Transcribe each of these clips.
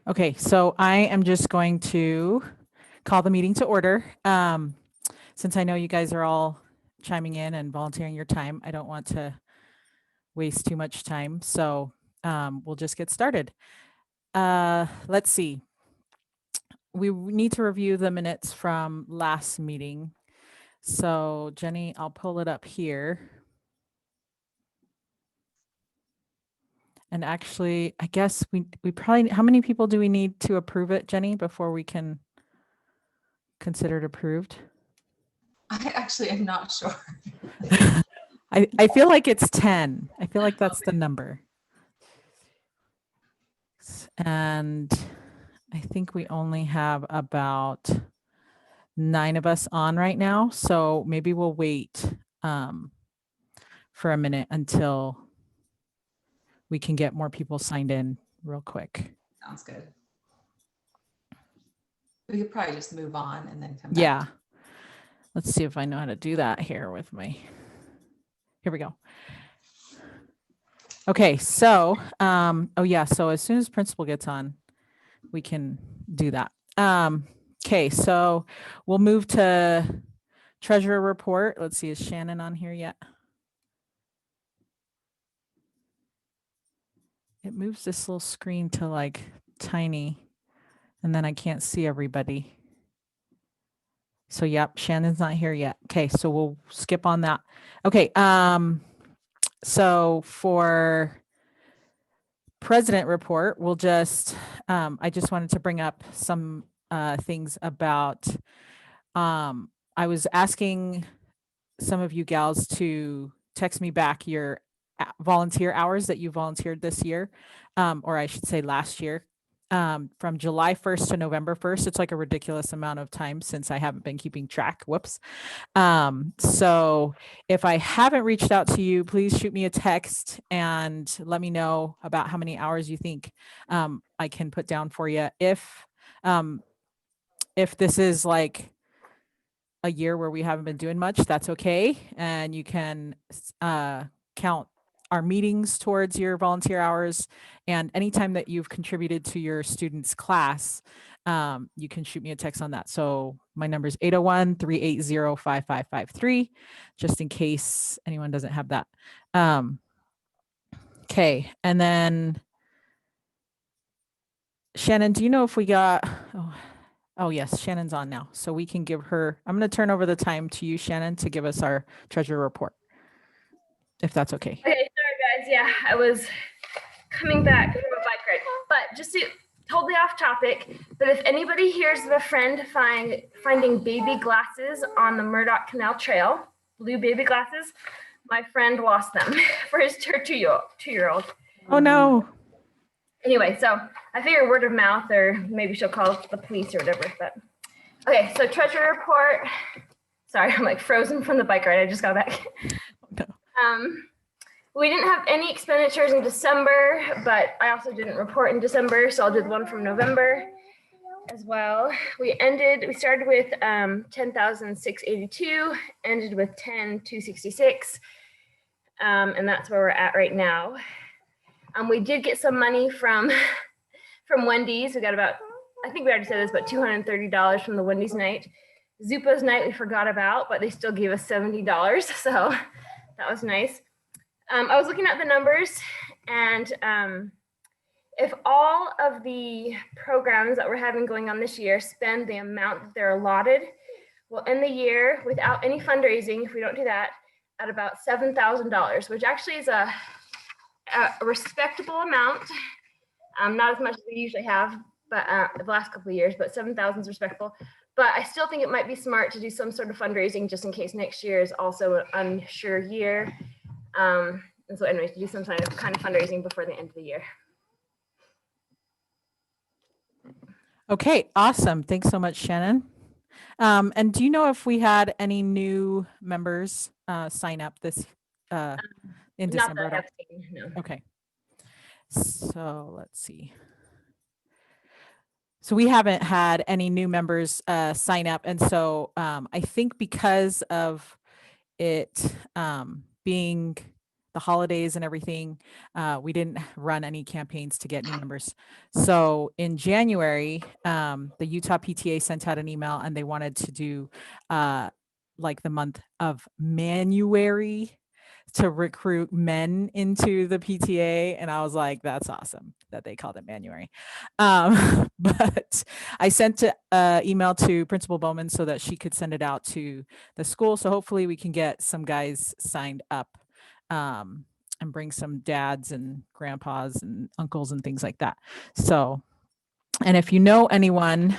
Okay, so I am just going to call the meeting to order. Since I know you guys are all chiming in and volunteering your time, I don't want to waste too much time. So we'll just get started. Let's see. We need to review the minutes from last meeting. So Jenny, I'll pull it up here. And actually, I guess we probably, how many people do we need to approve it, Jenny, before we can consider it approved? I actually am not sure. I feel like it's 10. I feel like that's the number. And I think we only have about 9 of us on right now. So maybe we'll wait for a minute until we can get more people signed in real quick. Sounds good. We could probably just move on and then come back. Yeah. Let's see if I know how to do that here with my, here we go. Okay, so, oh yeah, so as soon as principal gets on, we can do that. Okay, so we'll move to Treasury Report. Let's see, is Shannon on here yet? It moves this little screen to like tiny, and then I can't see everybody. So yep, Shannon's not here yet. Okay, so we'll skip on that. Okay, so for President Report, we'll just, I just wanted to bring up some things about, I was asking some of you gals to text me back your volunteer hours that you volunteered this year, or I should say last year, from July 1st to November 1st. It's like a ridiculous amount of time since I haven't been keeping track. Whoops. So if I haven't reached out to you, please shoot me a text and let me know about how many hours you think I can put down for you. If this is like a year where we haven't been doing much, that's okay. And you can count our meetings towards your volunteer hours, and anytime that you've contributed to your students' class, you can shoot me a text on that. So my number is 801-380-5553, just in case anyone doesn't have that. Okay, and then Shannon, do you know if we got, oh yes, Shannon's on now. So we can give her, I'm going to turn over the time to you, Shannon, to give us our Treasury Report, if that's okay. Okay, sorry guys. Yeah, I was coming back from a bike ride, but just to totally off topic, but if anybody hears of a friend finding baby glasses on the Murdoch Canal Trail, blue baby glasses, my friend lost them for his two-year-old. Oh no. Anyway, so I figure word of mouth, or maybe she'll call the police or whatever. But okay, so Treasury Report. Sorry, I'm like frozen from the bike ride. I just got back. No. We didn't have any expenditures in December, but I also didn't report in December, so I'll do the one from November as well. We started with 10,682, ended with 10,266, and that's where we're at right now. We did get some money from Wendy's. We got about, I think we already said this, but $230 from the Wendy's night. Zupa's night we forgot about, but they still gave us $70, so that was nice. I was looking at the numbers, and if all of the programs that we're having going on this year spend the amount that they're allotted, we'll end the year without any fundraising, if we don't do that, at about $7,000, which actually is a respectable amount. Not as much as we usually have, but the last couple of years, but 7,000 is respectable. But I still think it might be smart to do some sort of fundraising just in case next year is also an unsure year. And so anyways, do some kind of fundraising before the end of the year. Okay, awesome. Thanks so much, Shannon. And do you know if we had any new members sign up this in December? Not that I've seen, no. Okay. So let's see. So we haven't had any new members sign up. And so I think because of it being the holidays and everything, we didn't run any campaigns to get new members. So in January, the Utah PTA sent out an email and they wanted to do like the month of Manuary to recruit men into the PTA. And I was like, that's awesome that they called it Manuary. But I sent an email to Principal Bowman so that she could send it out to the school. So hopefully we can get some guys signed up and bring some dads and grandpas and uncles and things like that. So, and if you know anyone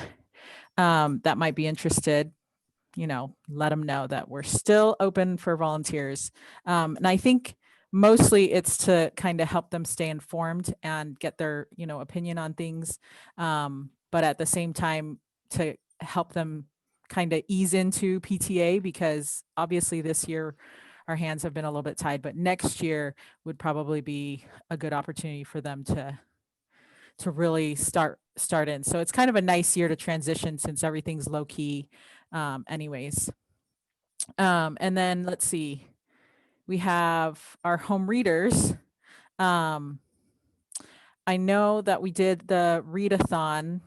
that might be interested, let them know that we're still open for volunteers. And I think mostly it's to kind of help them stay informed and get their, opinion on things. But at the same time, to help them kind of ease into PTA, because obviously this year our hands have been a little bit tied, but next year would probably be a good opportunity for them to really start in. So it's kind of a nice year to transition since everything's low key anyways. And then let's see, we have our home readers. I know that we did the readathon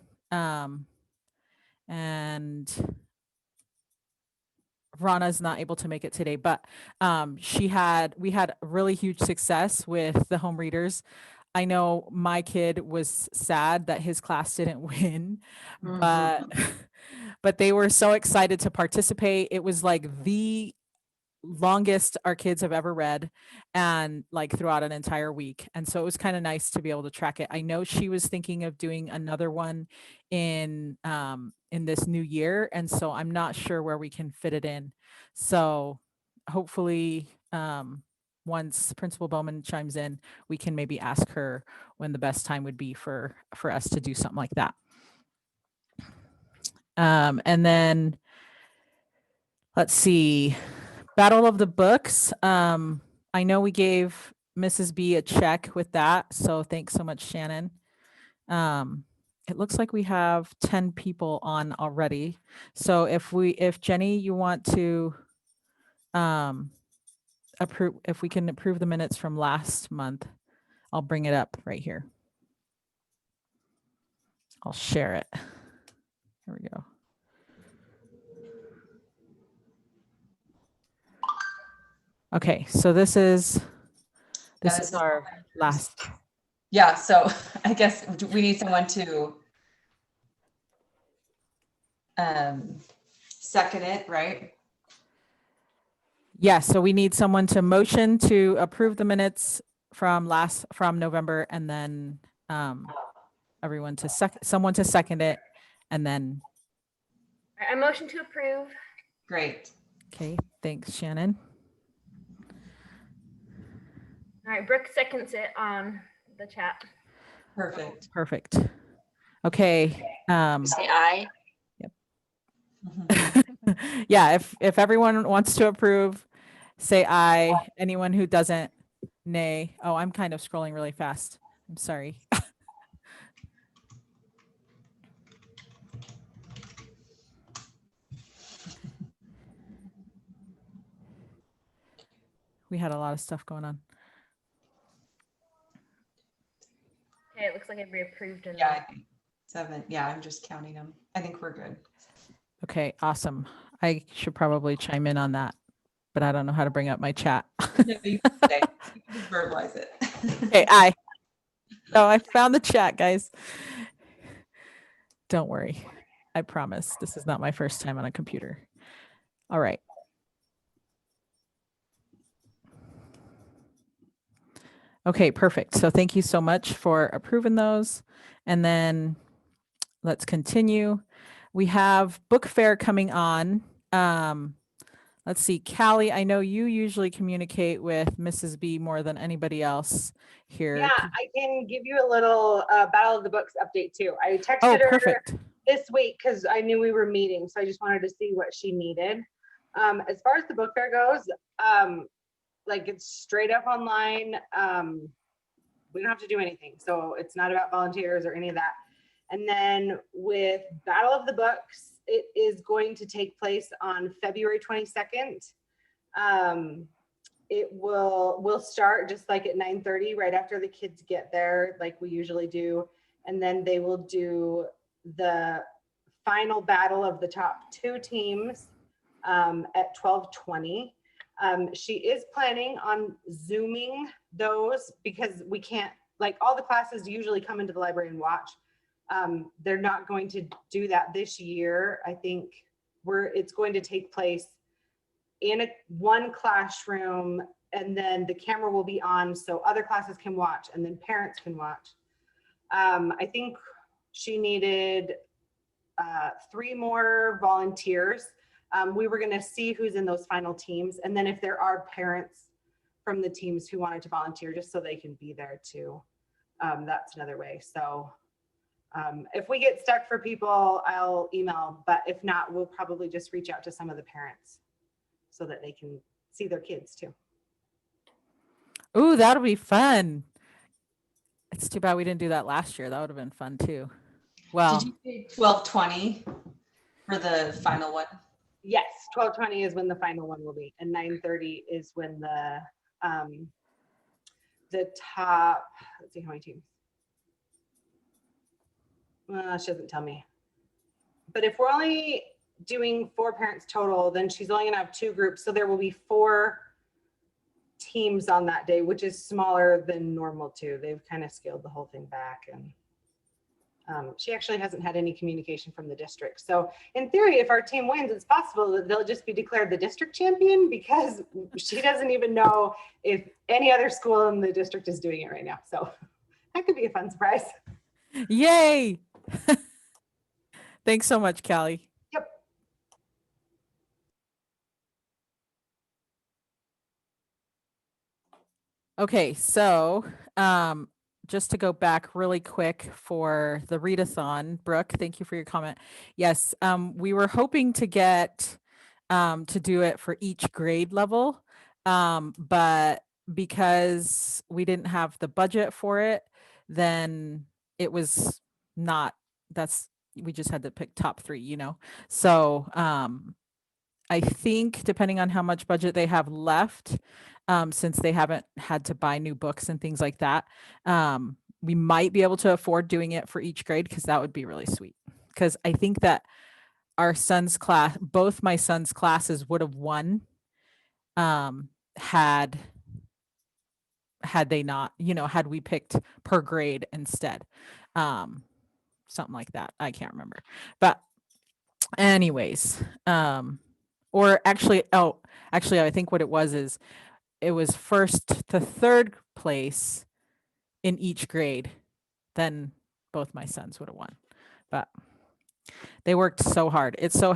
and Rana's not able to make it today, but we had really huge success with the home readers. I know my kid was sad that his class didn't win, but they were so excited to participate. It was like the longest our kids have ever read, and like throughout an entire week. And so it was kind of nice to be able to track it. I know she was thinking of doing another one in this new year. And so I'm not sure where we can fit it in. So hopefully, once Principal Bowman chimes in, we can maybe ask her when the best time would be for us to do something like that. And then let's see, Battle of the Books. I know we gave Mrs. B a check with that, so thanks so much, Shannon. It looks like we have 10 people on already. So if Jenny, you want to if we can approve the minutes from last month, I'll bring it up right here. I'll share it. Here we go. Okay, so this is our last. Yeah, so I guess we need someone to second it, right? Yeah, so we need someone to motion to approve the minutes from November, and then someone to second it, and then. I motion to approve. Great. Okay, thanks, Shannon. All right, Brooke seconds it on the chat. Perfect. Okay. Say aye. Yep. Yeah, if everyone wants to approve, say aye. Anyone who doesn't, nay. Oh, I'm kind of scrolling really fast. I'm sorry. We had a lot of stuff going on. Okay, it looks like everybody approved. Yeah, I think 7. Yeah, I'm just counting them. I think we're good. Okay, awesome. I should probably chime in on that, but I don't know how to bring up my chat. No, you can say. You can just verbalize it. Okay, aye. Oh, I found the chat, guys. Don't worry. I promise this is not my first time on a computer. All right. Okay, perfect. So thank you so much for approving those. And then let's continue. We have book fair coming on. Let's see, Callie, I know you usually communicate with Mrs. B more than anybody else here. Yeah, I can give you a little Battle of the Books update too. I texted Oh, her perfect. this week because I knew we were meeting, so I just wanted to see what she needed. As far as the book fair goes, like it's straight up online. We don't have to do anything, so it's not about volunteers or any of that. And then with Battle of the Books, it is going to take place on February 22nd. we'll start just like at 9:30, right after the kids get there, like we usually do. And then they will do the final battle of the top 2 teams at 12:20. She is planning on Zooming those because we can't, like all the classes usually come into the library and watch. They're not going to do that this year. I think it's going to take place in one classroom, and then the camera will be on so other classes can watch and then parents can watch. I think she needed 3 more volunteers. We were going to see who's in those final teams, and then if there are parents from the teams who wanted to volunteer just so they can be there too. That's another way. So if we get stuck for people, I'll email, but if not, we'll probably just reach out to some of the parents so that they can see their kids too. Ooh, that'll be fun. It's too bad we didn't do that last year. That would have been fun too. Well, Did you say 12:20 for the final one? Yes, 12:20 is when the final one will be, and 9:30 is when the top, let's see how many teams. She doesn't tell me. But if we're only doing 4 parents total, then she's only gonna have 2 groups. So there will be 4 teams on that day, which is smaller than normal too. They've kind of scaled the whole thing back, and she actually hasn't had any communication from the district. So in theory, if our team wins, it's possible that they'll just be declared the district champion because she doesn't even know if any other school in the district is doing it right now. So that could be a fun surprise. yay. Thanks so much, Callie. Yep. Okay, so just to go back really quick for the readathon, Brooke, thank you for your comment. Yes, we were hoping to get to do it for each grade level, but because we didn't have the budget for it, then it was not, we just had to pick top 3, you know? So I think depending on how much budget they have left, since they haven't had to buy new books and things like that, we might be able to afford doing it for each grade, because that would be really sweet. Because I think that our son's class, both my son's classes would have won had they not, you know, had we picked per grade instead. Something like that. I can't remember. But anyways, or actually, I think what it was is it was first to third place in each grade, then both my sons would have won. But they worked so hard. It's so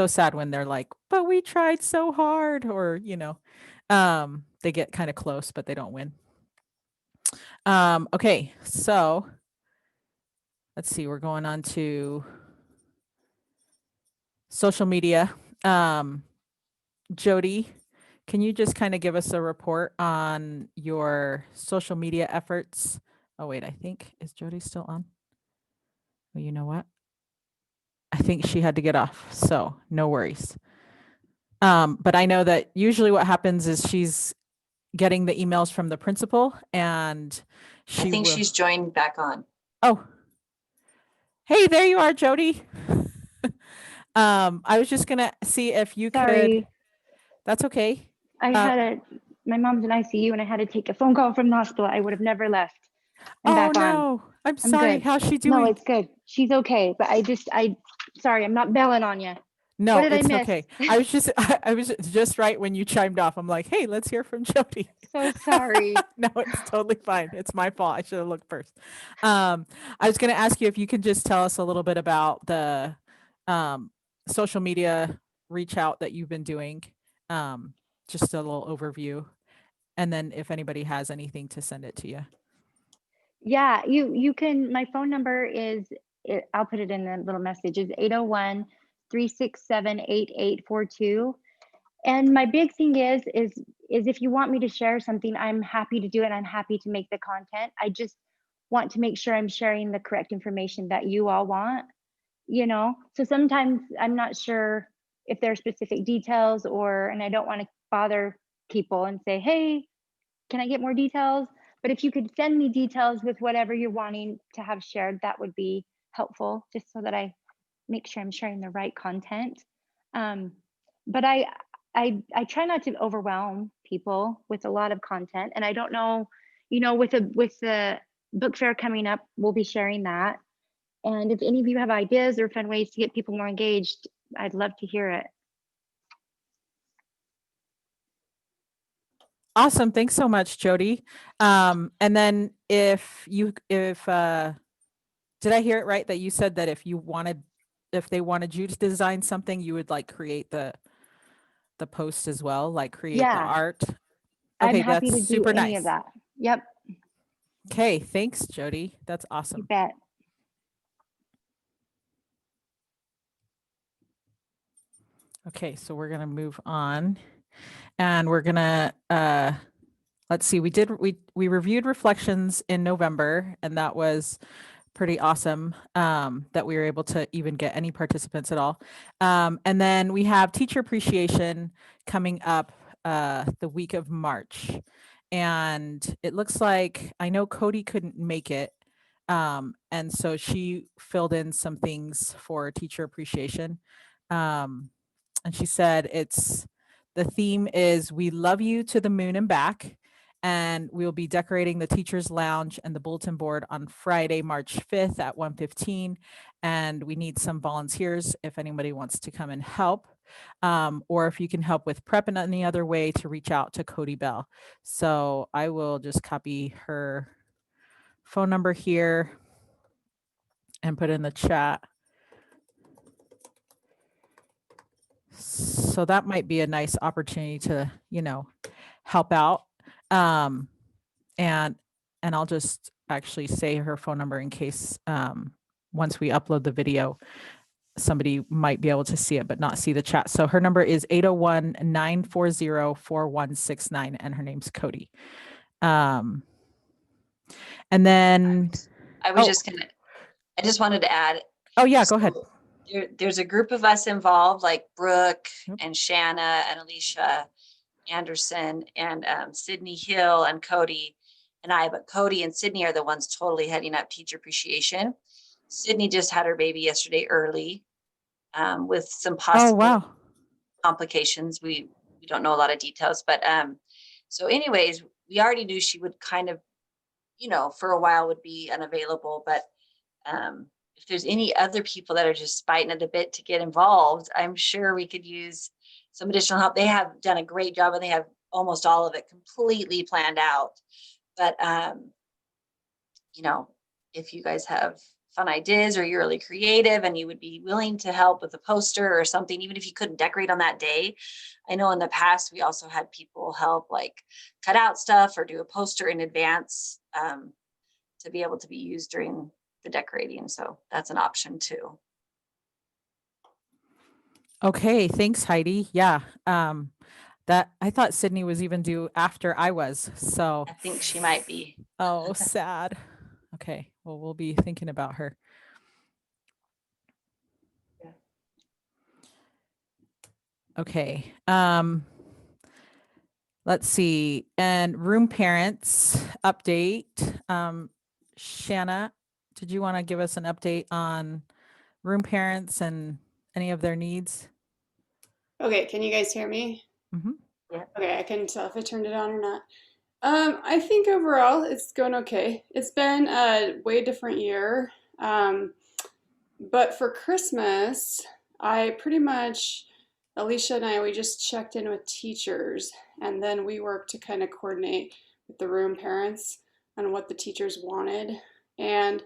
sad when they're like, but we tried so hard, or, you know, they get kind of close, but they don't win. Okay, so let's see, we're going on to social media. Jody, can you just kind of give us a report on your social media efforts? Oh, wait, I think, is Jody still on? Well, you know what? I think she had to get off, so no worries. But I know that usually what happens is she's getting the emails from the principal, and I think she's joined back on. Oh, hey, there you are, Jody. I was just gonna see if you Sorry. could. That's okay. My mom's in ICU and I had to take a phone call from the hospital. I would have never left. I'm back on. No, I'm sorry. good. How's she doing? No, it's good. She's okay. But sorry, I'm not belling on you. No, what did I it's miss? okay. I was just right when you chimed off. I'm like, hey, let's hear from Jody. So sorry. No, it's totally fine. It's my fault. I should have looked first. I was going to ask you if you could just tell us a little bit about the social media reach out that you've been doing. Just a little overview. And then if anybody has anything to send it to you. Yeah, you can, my phone number is, I'll put it in the little message, is 801-367-8842. And my big thing is if you want me to share something, I'm happy to do it. I'm happy to make the content. I just want to make sure I'm sharing the correct information that you all want, you know? So sometimes I'm not sure if there are specific details and I don't want to bother people and say, hey, can I get more details? But if you could send me details with whatever you're wanting to have shared, that would be helpful, just so that I make sure I'm sharing the right content. But I try not to overwhelm people with a lot of content. And I don't know, with the book fair coming up, we'll be sharing that. And if any of you have ideas or fun ways to get people more engaged, I'd love to hear it. Awesome. Thanks so much, Jody. And then if did I hear it right that you said that if they wanted you to design something, you would like create the post as well, like create the art? I'm Okay, happy to that's do super any nice. of that. Yep. Okay, thanks, Jody. That's You awesome. bet. Okay, so we're gonna move on, and we're gonna let's see. We reviewed reflections in November, and that was pretty awesome that we were able to even get any participants at all. And then we have teacher appreciation coming up the week of March, and it looks like, I know Cody couldn't make it, and so she filled in some things for teacher appreciation. And she said the theme is "We love you to the moon and back." And we'll be decorating the teacher's lounge and the bulletin board on Friday, March 5th at 1:15. And we need some volunteers if anybody wants to come and help, or if you can help with prep in any other way, to reach out to Cody Bell. So I will just copy her phone number here and put in the chat. So that might be a nice opportunity to, help out. And I'll just actually say her phone number in case once we upload the video, somebody might be able to see it but not see the chat. So her number is 801-940-4169, and her name's Cody. And then I just wanted to add. Oh yeah, go ahead. There's a group of us involved, like Brooke Yep. and Shanna and Alicia Anderson and Sydney Hill and Cody and I, but Cody and Sydney are the ones totally heading up teacher appreciation. Sydney just had her baby yesterday early with some possible complications. We don't know a lot of details, but so anyways, we already knew she would kind of, for a while would be unavailable, but if there's any other people that are just biting at a bit to get involved, I'm sure we could use some additional help. They have done a great job and they have almost all of it completely planned out. But, if you guys have fun ideas or you're really creative and you would be willing to help with a poster or something, even if you couldn't decorate on that day. I know in the past, we also had people help like cut out stuff or do a poster in advance to be able to be used during the decorating. So that's an option too. Okay, thanks, Heidi. Yeah, that I thought Sydney was even due after I was. So I think she might be. Oh, sad. Okay, well, we'll be thinking about her. Yeah. Okay. Let's see. And room parents update. Shanna, did you want to give us an update on room parents and any of their needs? Okay, can you guys hear me? Mm-hmm. Yeah. Okay, I couldn't tell if I turned it on or not. I think overall it's going okay. It's been a way different year. But for Christmas, Alicia and I, we just checked in with teachers, and then we worked to kind of coordinate with the room parents on what the teachers wanted. And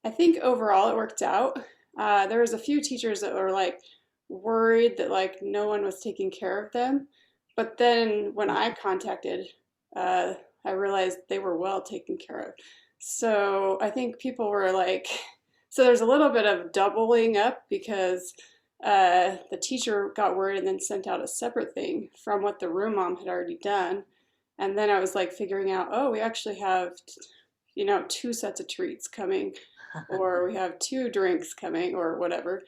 I think overall it worked out. There was a few teachers that were like worried that like no one was taking care of them. But then when I contacted, I realized they were well taken care of. So I think people were like, so there's a little bit of doubling up because the teacher got worried and then sent out a separate thing from what the room mom had already done. And then I was like figuring out, oh, we actually have, 2 sets of treats coming, or we have 2 drinks coming, or whatever.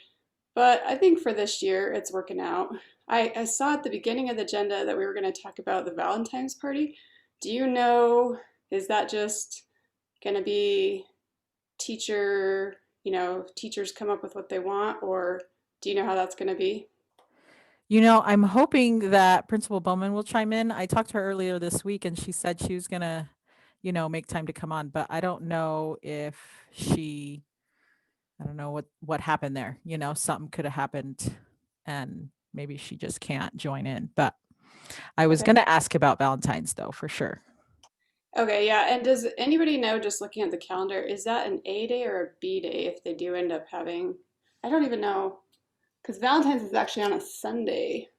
but I think for this year it's working out. I saw at the beginning of the agenda that we were going to talk about the Valentine's party. Do you know, is that just going to be teachers come up with what they want, or do you know how that's going to be? I'm hoping that Principal Bowman will chime in. I talked to her earlier this week and she said she was gonna, make time to come on, but I don't know if I don't know what happened there. Something could have happened and maybe she just can't join in. But I was Okay. gonna ask about Valentine's though, for sure. Okay, yeah. And does anybody know, just looking at the calendar, is that an A day or a B day if they do end up having? I don't even know, because Valentine's is actually on a Sunday.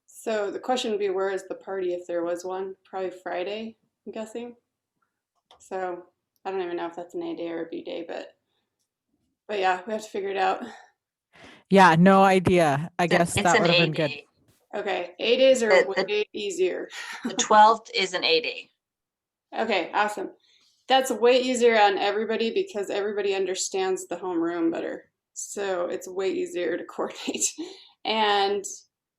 So the question would be, where is the party if there was one? Probably Friday, I'm guessing. So I don't even know if that's an A day or a B day, but yeah, we have to figure it out. Yeah, no idea. I guess It's that an would have A been good. day. Okay, A days are The- way easier. The 12th is an A day. Okay, awesome. That's way easier on everybody because everybody understands the homeroom better. So it's way easier to coordinate. And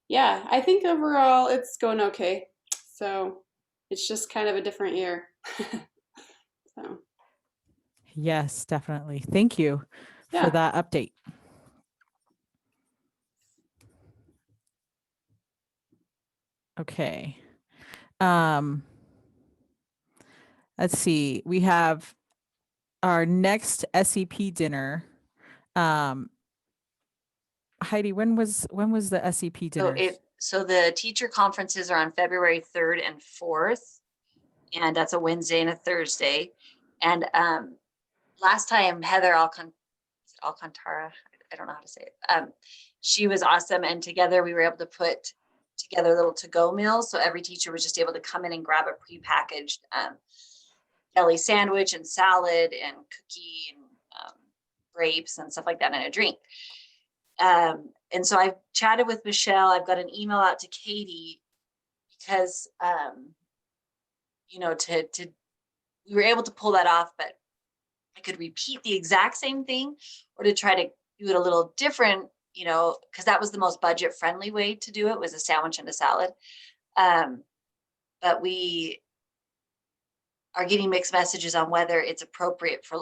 yeah, I think overall it's going okay. So it's just kind of a different year. So Yes, definitely. Thank you Yeah. for that update. Okay. Let's see. We have our next SEP dinner. Heidi, when was the SEP dinner? So the teacher conferences are on February 3rd and 4th, and that's a Wednesday and a Thursday. And last time Heather Alcantara, I don't know how to say it. She was awesome, and together we were able to put together little to-go meals. So every teacher was just able to come in and grab a prepackaged deli sandwich and salad and cookie and grapes and stuff like that, and a drink. And so I've chatted with Michelle. I've got an email out to Katie because, we were able to pull that off, but I could repeat the exact same thing or to try to do it a little different, because that was the most budget friendly way to do it, was a sandwich and a salad. But we are getting mixed messages on whether it's appropriate for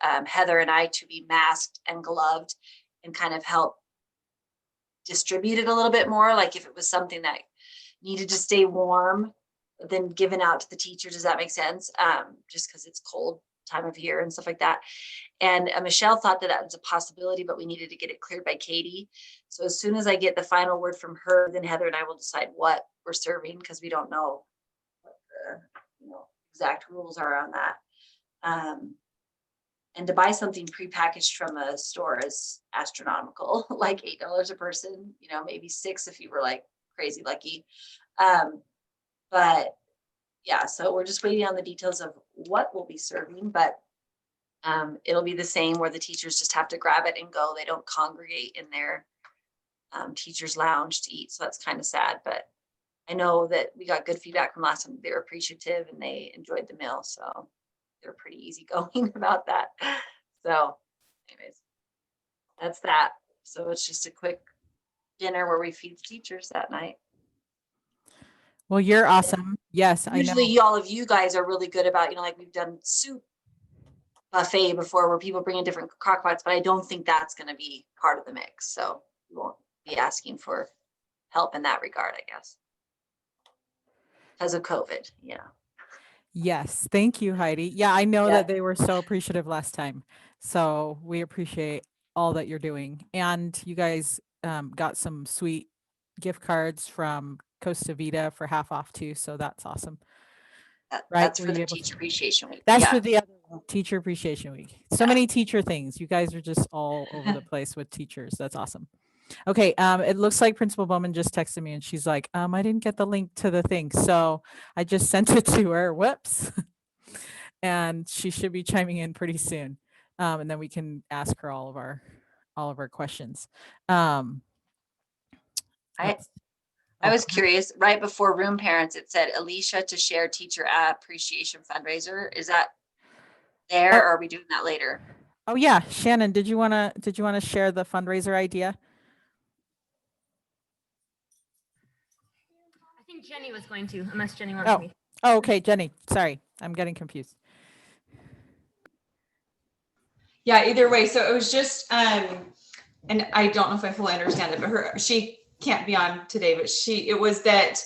Heather and I to be masked and gloved and kind of help distribute it a little bit more. Like if it was something that needed to stay warm, then given out to the teachers. Does that make sense? Just because it's cold time of year and stuff like that. And Michelle thought that was a possibility, but we needed to get it cleared by Katie. So as soon as I get the final word from her, then Heather and I will decide what we're serving, because we don't know what the exact rules are on that. And to buy something prepackaged from a store is astronomical, like $8 a person, maybe $6 if you were crazy lucky. But yeah, so we're just waiting on the details of what we'll be serving, but it'll be the same where the teachers just have to grab it and go. They don't congregate in their teachers' lounge to eat. So that's kind of sad, but I know that we got good feedback from last time. They were appreciative and they enjoyed the meal. So they're pretty easygoing about that. So anyways, that's that. So it's just a quick dinner where we feed the teachers that night. Well, you're awesome. Yes, I know. Usually all of you guys are really good about, we've done soup buffet before where people bring in different crock pots, but I don't think that's going to be part of the mix. So we won't be asking for help in that regard, I guess. Because of COVID. Yeah. Yes. Thank you, Heidi. Yeah, I know Yeah. that they were so appreciative last time. So we appreciate all that you're doing. And you guys got some sweet gift cards from Costa Vida for half off too. So that's awesome. Right? That's Were for you the able to- Teacher Appreciation Week. That's Yeah. for the other one, Teacher Appreciation Week. So many teacher things. You guys are just all over the place with teachers. That's awesome. Okay. It looks like Principal Bowman just texted me and she's like, I didn't get the link to the thing. So I just sent it to her. Whoops. And she should be chiming in pretty soon. And then we can ask her all of our questions. I was curious, right before room parents, it said Alicia to share teacher appreciation fundraiser. Is that there or are we doing that later? Oh yeah, Shannon, did you want to share the fundraiser idea? I think Jenny was going to, unless Jenny wants Oh. me. Oh, okay, Jenny, sorry, I'm getting confused. Yeah, either way. So it was just, and I don't know if I fully understand it, but she can't be on today, but it was that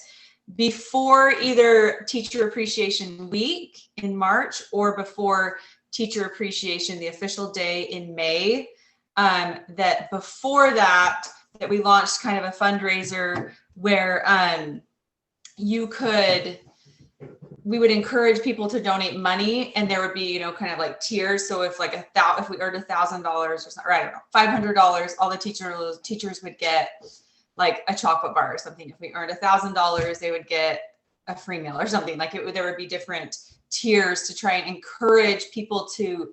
before either Teacher Appreciation Week in March or before Teacher Appreciation, the official day in May, that before that we launched kind of a fundraiser where we would encourage people to donate money, and there would be, you know, kind of like tiers. So if like if we earned $1,000 or something, or I don't know, $500, all the teachers would get like a chocolate bar or something. If we earned $1,000, they would get a free meal or something. Like there would be different tiers to try and encourage people to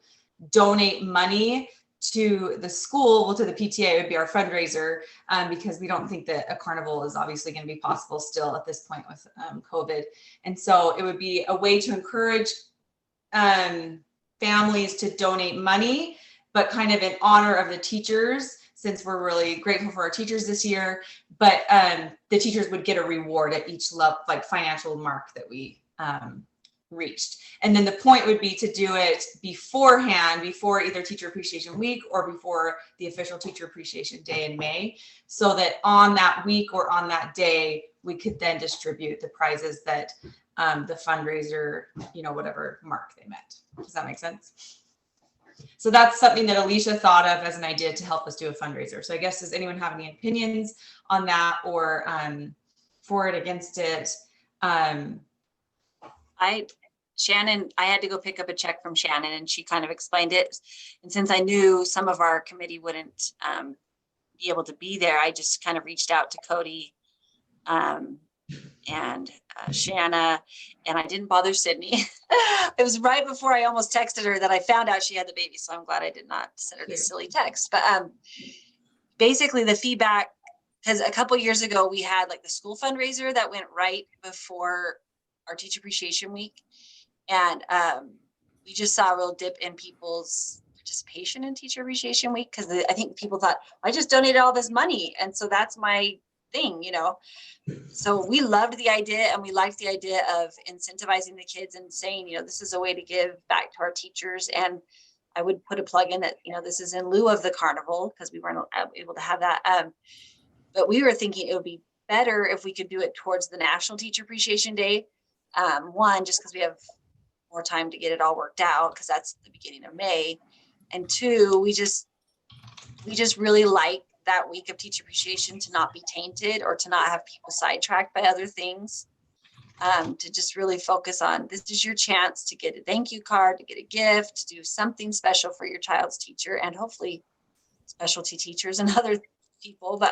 donate money to the school, well, to the PTA. It would be our fundraiser, because we don't think that a carnival is obviously going to be possible still at this point with COVID. And so it would be a way to encourage families to donate money, but kind of in honor of the teachers, since we're really grateful for our teachers this year. But the teachers would get a reward at each level, like financial mark that we reached. And then the point would be to do it beforehand, before either Teacher Appreciation Week or before the official Teacher Appreciation Day in May, so that on that week or on that day, we could then distribute the prizes that the fundraiser, you know, whatever mark they met. Does that make sense? So that's something that Alicia thought of as an idea to help us do a fundraiser. So I guess, does anyone have any opinions on that, or for it, against it? Shannon, I had to go pick up a check from Shannon, and she kind of explained it. And since I knew some of our committee wouldn't be able to be there, I just kind of reached out to Cody and Shanna, and I didn't bother Sydney. It was right before I almost texted her that I found out she had the baby. So I'm glad I did not send her this silly text. But basically the feedback, because a couple years ago we had like the school fundraiser that went right before our Teacher Appreciation Week. And we just saw a real dip in people's participation in Teacher Appreciation Week, because I think people thought, I just donated all this money, and so that's my thing, you know. So we loved the idea, and we liked the idea of incentivizing the kids and saying, you know, this is a way to give back to our teachers. And I would put a plug in that, you know, this is in lieu of the carnival, because we weren't able to have that. But we were thinking it would be better if we could do it towards the National Teacher Appreciation Day. One, just because we have more time to get it all worked out, because that's the beginning of May. And two, we just really like that week of teacher appreciation to not be tainted, or to not have people sidetracked by other things, to just really focus on, this is your chance to get a thank you card, to get a gift, to do something special for your child's teacher, and hopefully specialty teachers and other people. But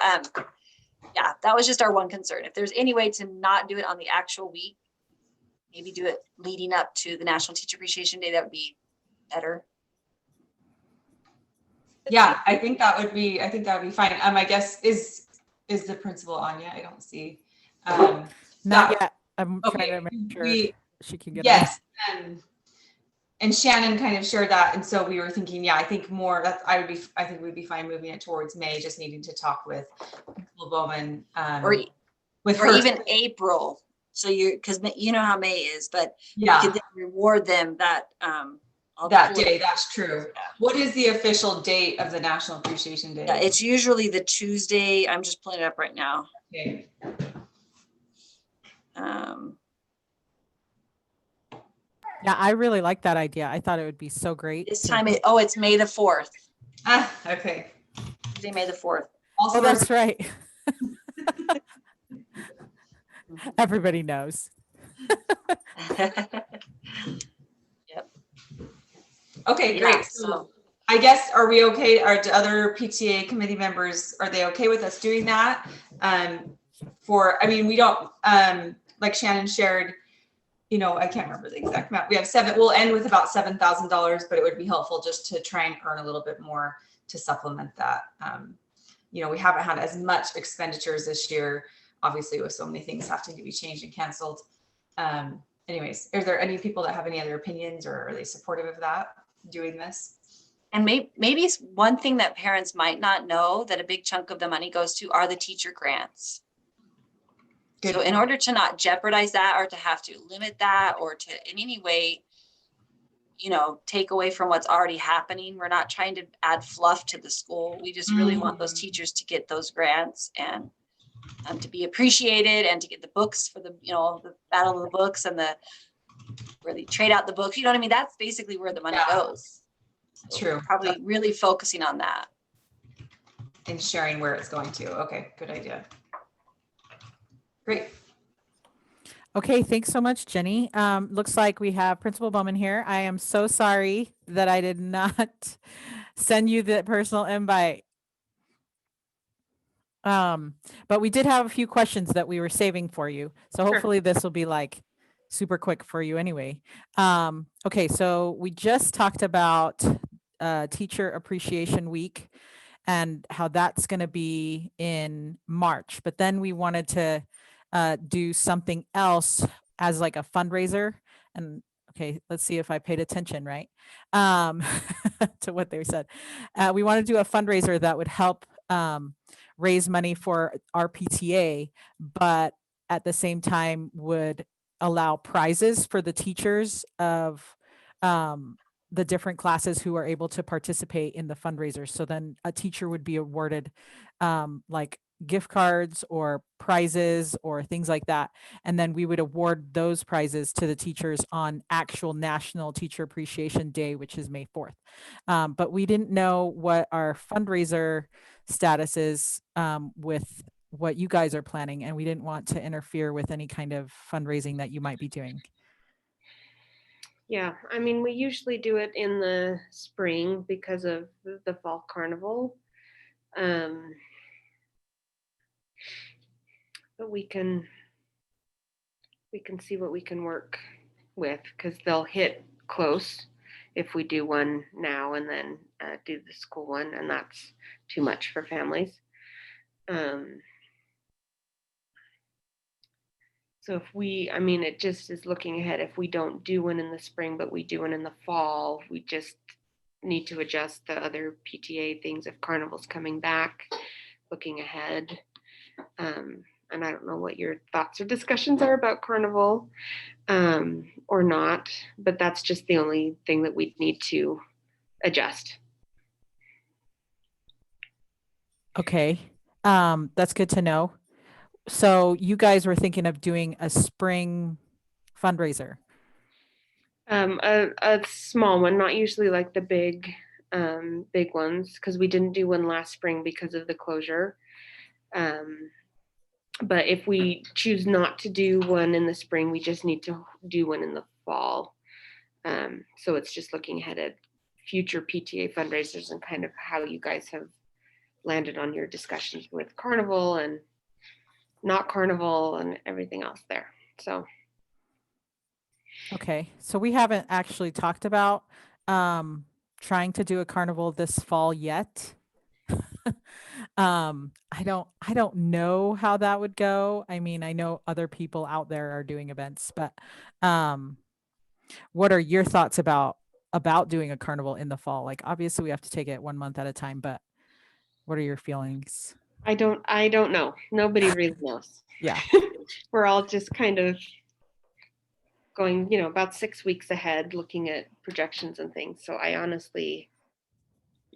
yeah, that was just our one concern. If there's any way to not do it on the actual week, maybe do it leading up to the National Teacher Appreciation Day, that would be better. Yeah, I think that would be fine. I guess is the principal on yet? I don't see. Not yet. I'm okay. trying to make sure she can get Yes. And Shannon kind of shared that. And so we were thinking, yeah, I think we'd be fine moving it towards May, just needing to talk with Principal Bowman, or even April. So because you know how May is, but yeah, you could then reward them that that day. That's true. Yeah. What is the official date of the National Appreciation Day? Yeah, it's usually the Tuesday. I'm just pulling it up right now. Okay. Yeah, I really like that idea. I thought it would be so great. This time it's May the 4th. Okay. Tuesday, May the 4th. Also, that's right. Everybody knows. Yep. Okay, great. Yeah, so I guess, are we okay? Are the other PTA committee members, are they okay with us doing that? We don't, like Shannon shared, you know, I can't remember the exact amount. We have we'll end with about $7,000, but it would be helpful just to try and earn a little bit more to supplement that. You know, we haven't had as much expenditures this year, obviously, with so many things having to be changed and canceled. Anyways, are there any people that have any other opinions, or are they supportive of that, doing this? And maybe one thing that parents might not know that a big chunk of the money goes to are the teacher grants. Good So in point. order to not jeopardize that or to have to limit that or to in any way, you know, take away from what's already happening, we're not trying to add fluff to the school. We just really want those teachers to get those grants and to be appreciated and to get the books for the, you know, the battle of the books and the where they trade out the books. You know what I mean? That's basically where the money goes. So True. probably really focusing on that. And sharing where it's going to. Okay, good idea. Great. Okay, thanks so much, Jenny. Looks like we have Principal Bowman here. I am so sorry that I did not send you the personal invite. But we did have a few questions that we were saving for you. So hopefully this will be like super quick for you anyway. Okay, so we just talked about Teacher Appreciation Week and how that's going to be in March. But then we wanted to do something else as like a fundraiser. And okay, let's see if I paid attention, right? To what they said. We want to do a fundraiser that would help raise money for our PTA, but at the same time would allow prizes for the teachers of the different classes who are able to participate in the fundraiser. So then a teacher would be awarded like gift cards or prizes or things like that. And then we would award those prizes to the teachers on actual National Teacher Appreciation Day, which is May 4th. But we didn't know what our fundraiser status is with what you guys are planning. And we didn't want to interfere with any kind of fundraising that you might be doing. Yeah, I mean, we usually do it in the spring because of the fall carnival. But we can see what we can work with because they'll hit close if we do one now and then do the school one, and that's too much for families. So if we, I mean, it just is looking ahead. If we don't do one in the spring, but we do one in the fall, we just need to adjust the other PTA things if carnival's coming back, looking ahead. And I don't know what your thoughts or discussions are about carnival or not, but that's just the only thing that we need to adjust. Okay, that's good to know. So you guys were thinking of doing a spring fundraiser? A small one, not usually like the big ones, because we didn't do one last spring because of the closure. But if we choose not to do one in the spring, we just need to do one in the fall. So it's just looking ahead at future PTA fundraisers and kind of how you guys have landed on your discussions with carnival and not carnival and everything else there. So. Okay, so we haven't actually talked about trying to do a carnival this fall yet. I don't know how that would go. I mean, I know other people out there are doing events, but what are your thoughts about doing a carnival in the fall? Like, obviously we have to take it 1 month at a time, but what are your feelings? I don't know. Nobody really knows. Yeah. We're all just kind of going, you know, about 6 weeks ahead, looking at projections and things. So I honestly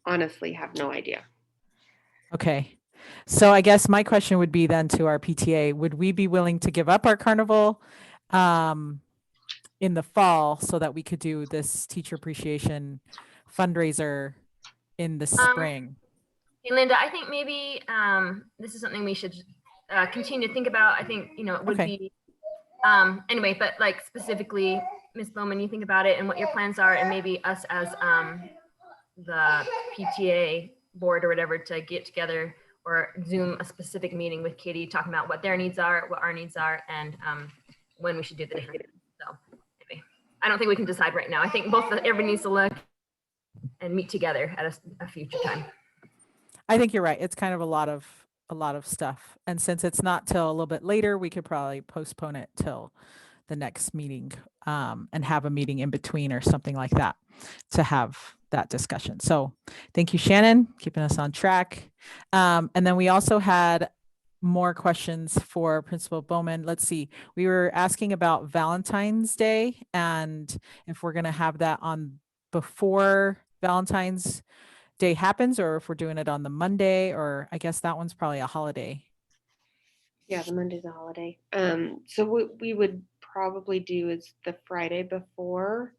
have no idea. Okay. So I guess my question would be then to our PTA, would we be willing to give up our carnival in the fall so that we could do this teacher appreciation fundraiser in the spring? Hey, Linda, I think maybe this is something we should continue to think about. I think, you know, it would be anyway, but like specifically, Ms. Bowman, you think about it and what your plans are, and maybe us as the PTA board or whatever to get together or Zoom a specific meeting with Katie, talking about what their needs are, what our needs are, and when we should do the different. So anyway, I don't think we can decide right now. I think everybody needs to look and meet together at a future time. I think you're right. It's kind of a lot of stuff. And since it's not till a little bit later, we could probably postpone it till the next meeting, and have a meeting in between or something like that to have that discussion. So thank you, Shannon, keeping us on track. And then we also had more questions for Principal Bowman. Let's see, we were asking about Valentine's Day and if we're going to have that on before Valentine's Day happens, or if we're doing it on the Monday, or I guess that one's probably a holiday. Yeah, the Monday's a holiday. So what we would probably do is the Friday before.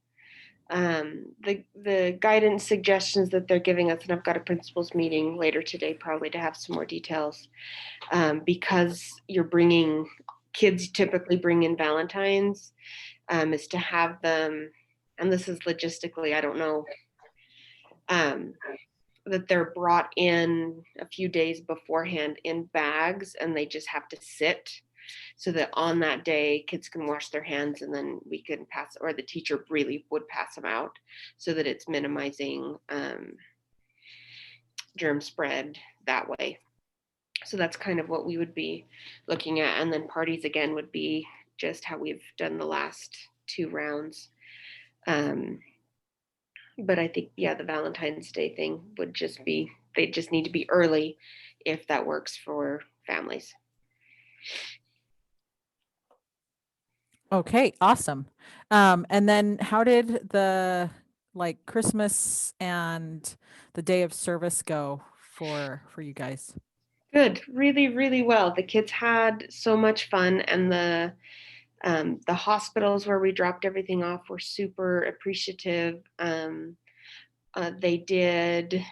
The guidance suggestions that they're giving us, and I've got a principals meeting later today probably to have some more details, because you're bringing, kids typically bring in Valentine's, is to have them, and this is logistically, I don't know, that they're brought in a few days beforehand in bags and they just have to sit, so that on that day kids can wash their hands and then we can pass, or the teacher really would pass them out, so that it's minimizing germ spread that way. So that's kind of what we would be looking at. And then parties again would be just how we've done the last 2 rounds. But I think, yeah, the Valentine's Day thing would just be, they just need to be early if that works for families. Okay, awesome. And then how did the Christmas and the day of service go for you guys? Good, really, really well. The kids had so much fun, and the hospitals where we dropped everything off were super appreciative. They did,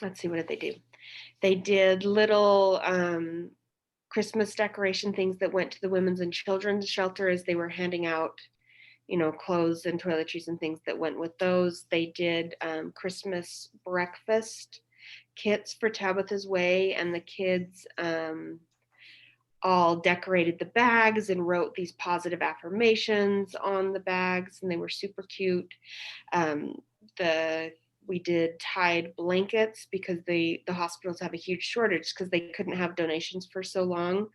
let's see, what did they do? They did little Christmas decoration things that went to the women's and children's shelter as they were handing out, clothes and toiletries and things that went with those. They did Christmas breakfast kits for Tabitha's Way, and the kids all decorated the bags and wrote these positive affirmations on the bags, and they were super cute. We did Tide blankets because the hospitals have a huge shortage because they couldn't have donations for so long,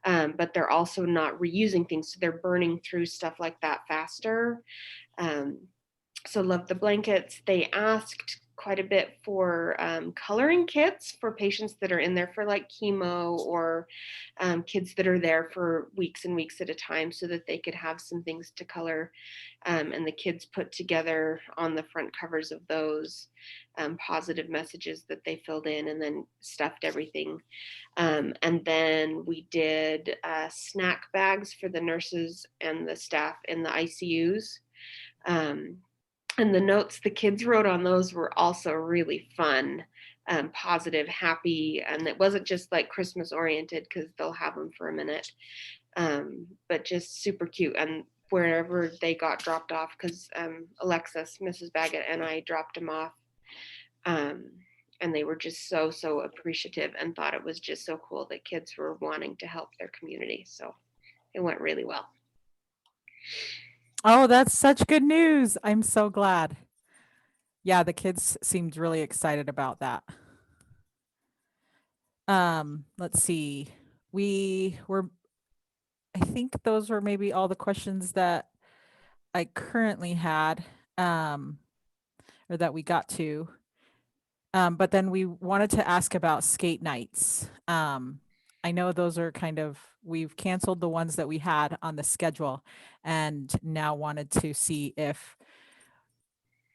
but they're also not reusing things, so they're burning through stuff like that faster. So love the blankets. They asked quite a bit for coloring kits for patients that are in there for like chemo, or kids that are there for weeks and weeks at a time, so that they could have some things to color. And the kids put together on the front covers of those positive messages that they filled in, and then stuffed everything. And then we did snack bags for the nurses and the staff in the ICUs. And the notes the kids wrote on those were also really fun, positive, happy, and it wasn't just like Christmas oriented, because they'll have them for a minute, but just super cute. And wherever they got dropped off, because Alexis, Mrs. Baggett, and I dropped them off, and they were just so appreciative and thought it was just so cool that kids were wanting to help their community. So it went really well. Oh, that's such good news. I'm so glad. Yeah, the kids seemed really excited about that. Let's see. I think those were maybe all the questions that I currently had, or that we got to. But then we wanted to ask about skate nights. I know those are we've canceled the ones that we had on the schedule, and now wanted to see if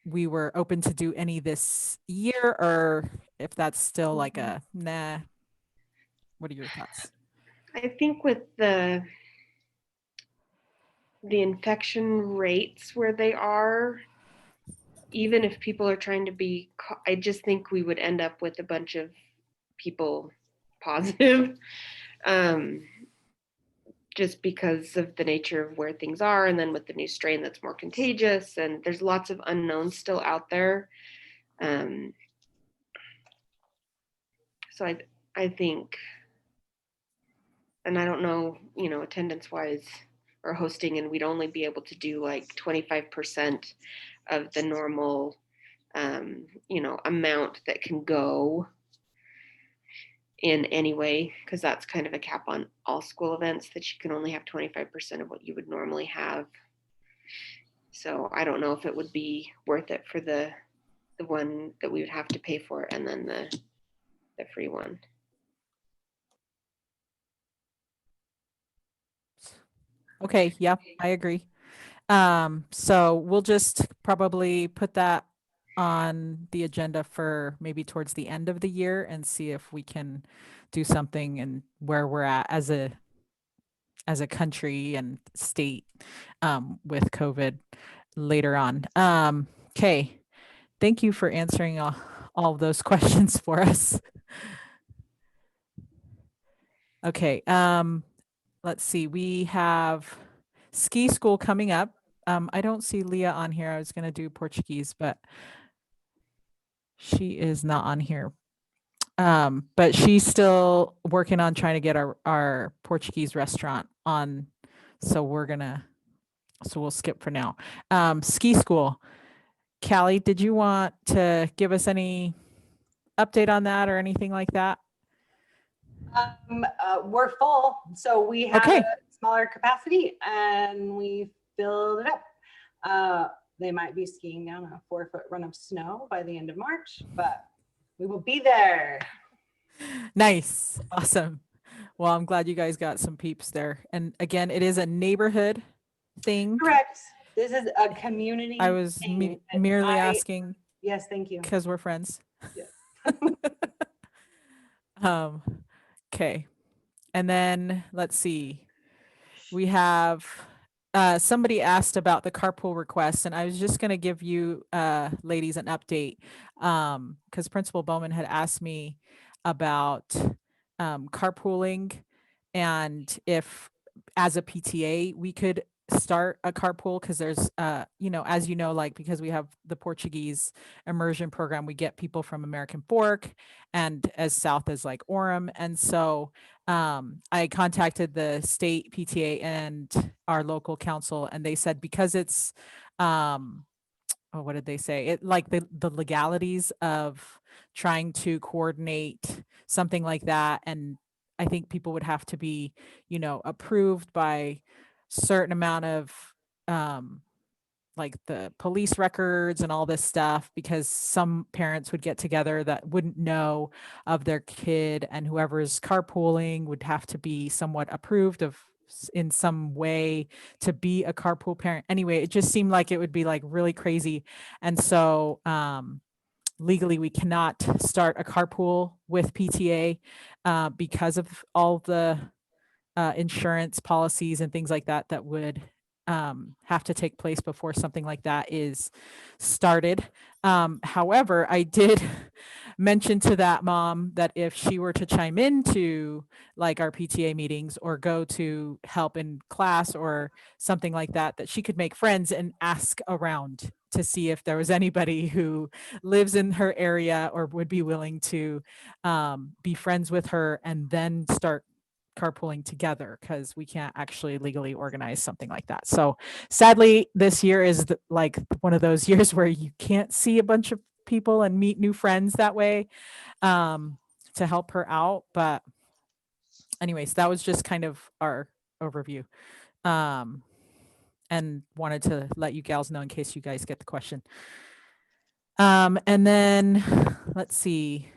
we were open to do any this year, or if that's still like a nah. What are your thoughts? I think with the infection rates where they are, even if people are trying to be, I just think we would end up with a bunch of people positive, just because of the nature of where things are, and then with the new strain that's more contagious, and there's lots of unknowns still out there. So I think, and I don't know, attendance wise or hosting, and we'd only be able to do like 25% of the normal amount that can go. in anyway, because that's kind of a cap on all school events, that you can only have 25% of what you would normally have. So I don't know if it would be worth it for the one that we would have to pay for and then the free one. Okay, yeah, I agree. So we'll just probably put that on the agenda for maybe towards the end of the year and see if we can do something and where we're at as a country and state with COVID later on. Okay, thank you for answering all of those questions for us. Okay, let's see, we have ski school coming up. I don't see Leah on here. I was going to do Portuguese, but she is not on here. But she's still working on trying to get our Portuguese restaurant on. So we'll skip for now. Ski school. Callie, did you want to give us any update on that or anything like that? We're full, so we have Okay. a smaller capacity and we filled it up. They might be skiing down a 4-foot run of snow by the end of March, but we will be there. Nice. Awesome. Well, I'm glad you guys got some peeps there. And again, it is a neighborhood thing. Correct. This is a community. I was thing that merely I- asking Yes, thank you. because we're friends. Yes. Okay. And then let's see. We have somebody asked about the carpool request, and I was just going to give you ladies an update because Principal Bowman had asked me about carpooling and if as a PTA we could start a carpool because there's as you know, like because we have the Portuguese immersion program, we get people from American Fork and as south as like Orem. And so I contacted the state PTA and our local council, and they said because it's what did they say? It like the legalities of trying to coordinate something like that. And I think people would have to be, approved by certain amount of like the police records and all this stuff, because some parents would get together that wouldn't know of their kid, and whoever's carpooling would have to be somewhat approved of in some way to be a carpool parent. Anyway, it just seemed like it would be like really crazy. And so legally we cannot start a carpool with PTA because of all the insurance policies and things like that that would have to take place before something like that is started. However, I did mention to that mom that if she were to chime into like our PTA meetings or go to help in class or something like that, that she could make friends and ask around to see if there was anybody who lives in her area or would be willing to be friends with her and then start carpooling together, because we can't actually legally organize something like that. So sadly, this year is like one of those years where you can't see a bunch of people and meet new friends that way to help her out. But anyways, that was just kind of our overview. And wanted to let you gals know in case you guys get the question. And then let's see,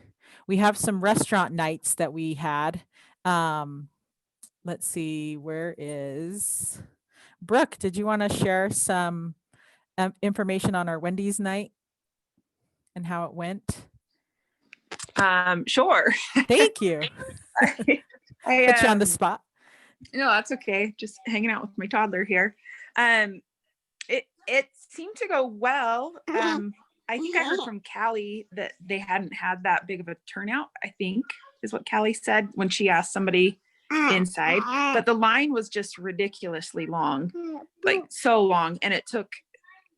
we have some restaurant nights that we had. Let's see, where is Brooke? Did you want to share some information on our Wendy's night and how it went? Sure. Thank you. I Put you on the spot. No, that's okay. Just hanging out with my toddler here. It seemed to go well. I think I heard from Callie that they hadn't had that big of a turnout, I think is what Callie said when she asked somebody inside, but the line was just ridiculously long, like so long. And it took,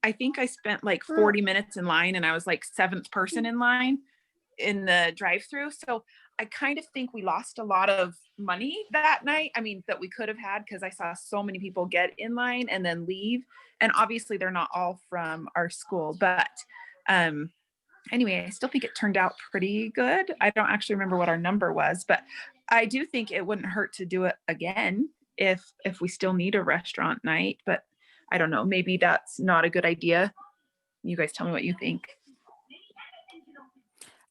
I think I spent like 40 minutes in line and I was like 7th person in line in the drive-through. So I kind of think we lost a lot of money that night. I mean, that we could have had, because I saw so many people get in line and then leave. And obviously they're not all from our school, but anyway, I still think it turned out pretty good. I don't actually remember what our number was, but I do think it wouldn't hurt to do it again if we still need a restaurant night, but I don't know, maybe that's not a good idea. You guys tell me what you think.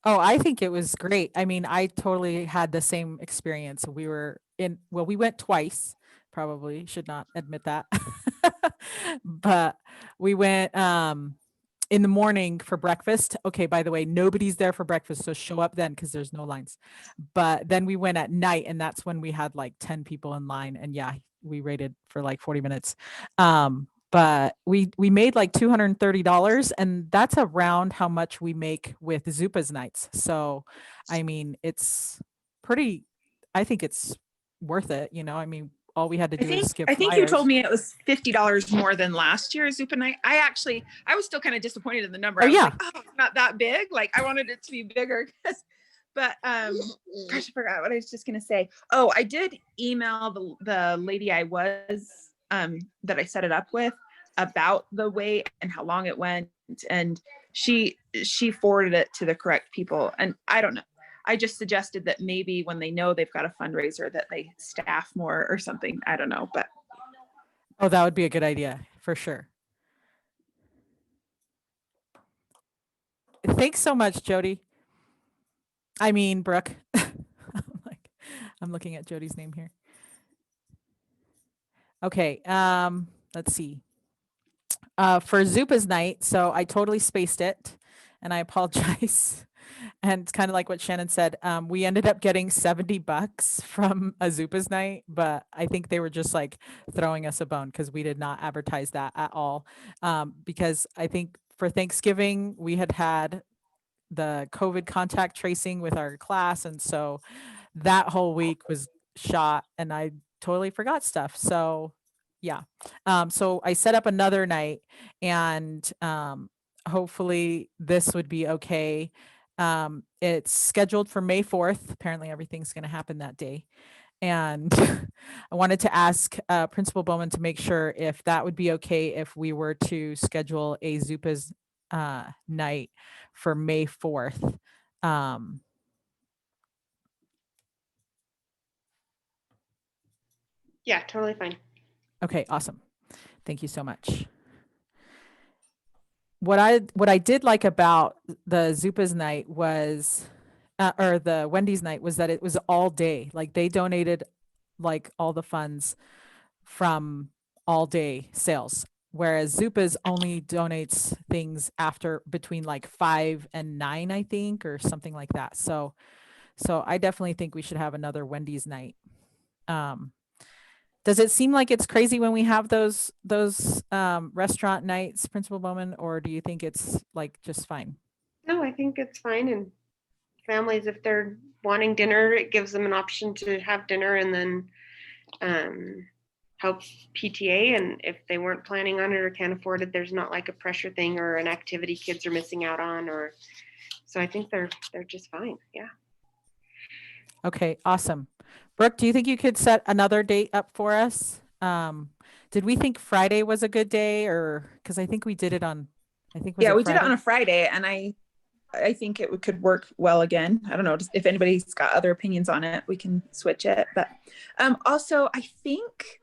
Oh, I think it was great. I mean, I totally had the same experience. We went twice, probably should not admit that. But we went in the morning for breakfast. Okay, by the way, nobody's there for breakfast, so show up then because there's no lines. But then we went at night, and that's when we had like 10 people in line, and yeah, we waited for like 40 minutes. But we made like $230, and that's around how much we make with Zupa's nights. So, I mean, it's pretty, I think it's worth it. You know, I mean, all we had to do is skip I think you flyers. told me it was $50 more than last year's Zupa night. I was still kind of disappointed in the number. Oh, I was yeah. like, oh, it's not that big. Like I wanted it to be bigger. But gosh, I forgot what I was just gonna say. Oh, I did email the lady I was that I set it up with about the wait and how long it went, and she forwarded it to the correct people. And I don't know. I just suggested that maybe when they know they've got a fundraiser that they staff more or something. I don't know, but. Oh, that would be a good idea for sure. Thanks so much, Jody. I mean, Brooke. I'm looking at Jody's name here. Okay, let's see. For Zupa's night, so I totally spaced it, and I apologize. And it's kind of like what Shannon said. We ended up getting $70 from a Zupa's night, but I think they were just like throwing us a bone because we did not advertise that at all. Because I think for Thanksgiving, we had the COVID contact tracing with our class. And so that whole week was shot, and I totally forgot stuff. So yeah. So I set up another night, and hopefully this would be okay. It's scheduled for May 4th. Apparently everything's going to happen that day. And I wanted to ask Principal Bowman to make sure if that would be okay if we were to schedule a Zupa's night for May 4th. Yeah, totally fine. Okay, awesome. Thank you so much. What I did like about the Zupa's night was, or the Wendy's night, was that it was all day. Like they donated like all the funds from all day sales, whereas Zupa's only donates things after between like 5 and 9, I think, or something like that. So I definitely think we should have another Wendy's night. Does it seem like it's crazy when we have those restaurant nights, Principal Bowman, or do you think it's like just fine? No, I think it's fine. And families, if they're wanting dinner, it gives them an option to have dinner, and then helps PTA. And if they weren't planning on it or can't afford it, there's not like a pressure thing or an activity kids are missing out on. Or so I think they're just fine. Yeah. Okay, awesome. Brooke, do you think you could set another date up for us? Did we think Friday was a good day, or because I think we did it on, Yeah, we did it on a Friday, and I think it could work well again. I don't know if anybody's got other opinions on it, we can switch it. But also, I think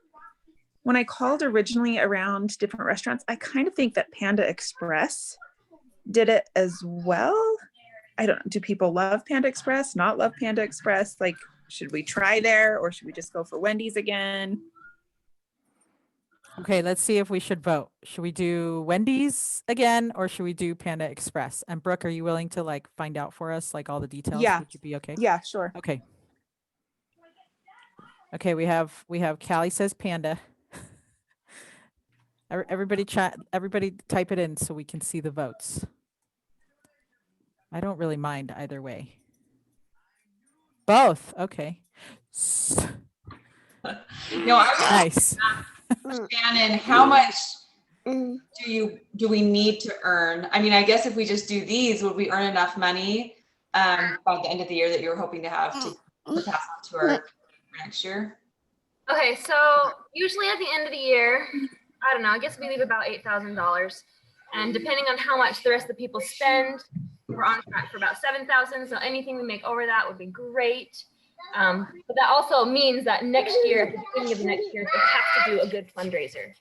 when I called originally around different restaurants, I kind of think that Panda Express did it as well. I don't know. Do people love Panda Express? Not love Panda Express? Like, should we try there, or should we just go for Wendy's again? Okay, let's see if we should vote. Should we do Wendy's again, or should we do Panda Express? And Brooke, are you willing to like find out for us like all the details? Yeah. Would you be okay? Yeah, sure. Okay. Okay, we have Callie says Panda. Everybody type it in so we can see the votes. I don't really mind either way. Both, okay. No, I was Nice. Shannon, how much do we need to earn? I mean, I guess if we just do these, would we earn enough money by the end of the year that you're hoping to have to pass on to our for next year? Okay, so usually at the end of the year, I don't know, I guess we leave about $8,000. And depending on how much the rest of the people spend, We're on track for about 7,000. So anything we make over that would be great. But that also means that next year, at the beginning of the next year, they have to do a good fundraiser.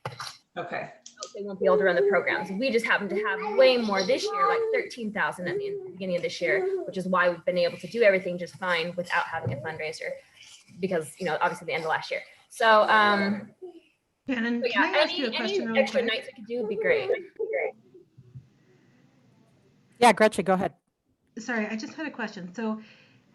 Okay. They won't be able to run the programs. We just happen to have way more this year, like 13,000 at the beginning of this year, which is why we've been able to do everything just fine without having a fundraiser, because, you know, obviously the end of last year. So, Shannon, but can yeah, I ask you a question any really extra quick? nights we could do would be great. Yeah, Gretchen, go ahead. Sorry, I just had a question. So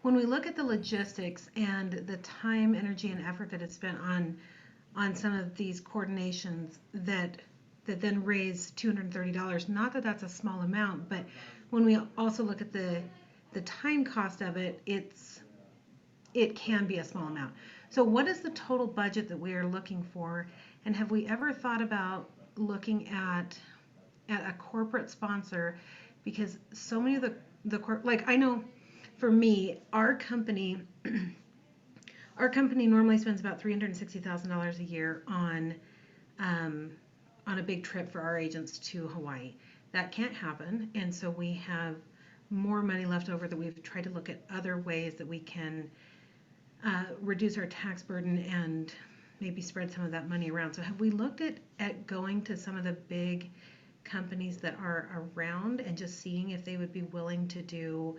when we look at the logistics and the time, energy, and effort that is spent on some of these coordinations that then raise $230, not that that's a small amount, but when we also look at the time cost of it, it can be a small amount. So what is the total budget that we are looking for? And have we ever thought about looking at a corporate sponsor? Because so many of like, I know for me, our company normally spends about $360,000 a year on a big trip for our agents to Hawaii. That can't happen, and so we have more money left over that we've tried to look at other ways that we can reduce our tax burden and maybe spread some of that money around. So have we looked at going to some of the big companies that are around and just seeing if they would be willing to do